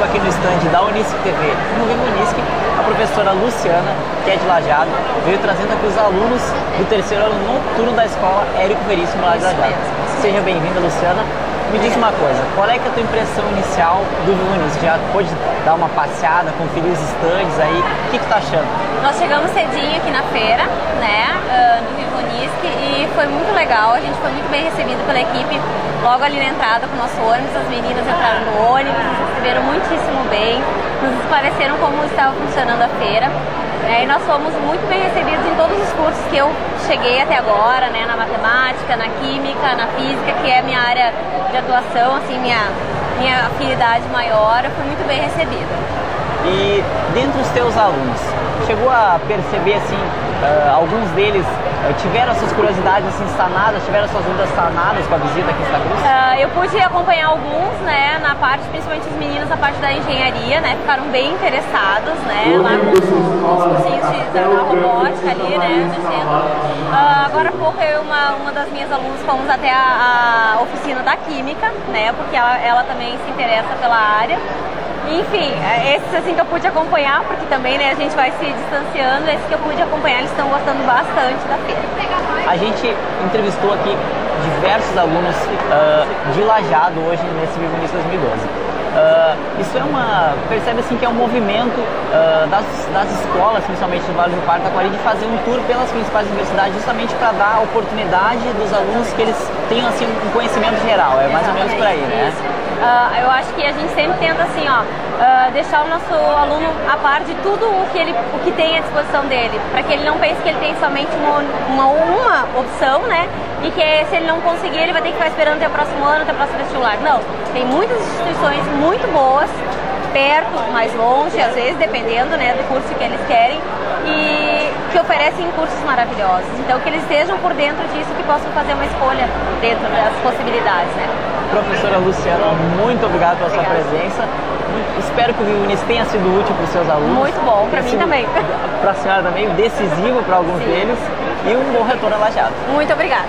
recebo aqui no stand da Unisc TV, no Viva Unisc, a professora Luciana, que é de Lajeado, veio trazendo aqui os alunos do terceiro ano noturno da escola Érico Veríssimo lá de Lajeado. Seja bem-vinda, Luciana. Me diz uma coisa, qual é que é a tua impressão inicial do Viva Unisc? Já pôde dar uma passeada, conferir os stands aí, o que tu tá achando? Nós chegamos cedinho aqui na feira, né, do Viva Unisc, e foi muito legal, a gente foi muito bem recebido pela equipe logo ali na entrada com o nosso ônibus, as meninas entraram no ônibus, nos receberam muitíssimo bem, nos esclareceram como estava funcionando a feira. E nós fomos muito bem recebidos em todos os cursos que eu cheguei até agora, né, na matemática, na química, na física, que é a minha área de atuação, assim, minha afinidade maior, eu fui muito bem recebida. E dentre os teus alunos, chegou a perceber assim, alguns deles tiveram essas curiosidades assim sanadas, tiveram suas dúvidas sanadas com a visita aqui em Santa Cruz? Eu pude acompanhar alguns, né, na parte, principalmente os meninos na parte da engenharia, né, ficaram bem interessados, né, lá nos cursinhos da robótica ali, né, mexendo. Agora há pouco eu e uma das minhas alunas fomos até a oficina da química, né, porque ela também se interessa pela área. Enfim, esses assim que eu pude acompanhar, porque também, né, a gente vai se distanciando, esses que eu pude acompanhar, eles estão gostando bastante da feira. A gente entrevistou aqui diversos alunos de Lajeado hoje nesse Viva Unisc 2012. Isso percebe assim que é um movimento das escolas, principalmente do Vale do Taquari, de fazer um tour pelas principais universidades justamente para dar a oportunidade dos alunos que eles tenham assim um conhecimento geral, é mais ou menos por aí, né? Eu acho que a gente sempre tenta assim, deixar o nosso aluno a par de tudo o que tem à disposição dele, para que ele não pense que ele tem somente uma opção, né? E que se ele não conseguir, ele vai ter que ficar esperando até o próximo ano, até o próximo vestibular. Não, tem muitas instituições muito boas, perto, mais longe, às vezes, dependendo, né, do curso que eles querem, e que oferecem cursos maravilhosos. Então, que eles estejam por dentro disso, que possam fazer uma escolha dentro das possibilidades, né? Professora Luciana, muito obrigado pela sua presença. Espero que o Viva Unisc tenha sido útil para os seus alunos. Muito bom, para mim também. Para a senhora também, decisivo para alguns deles. E um bom retorno a Lajeado. Muito obrigada.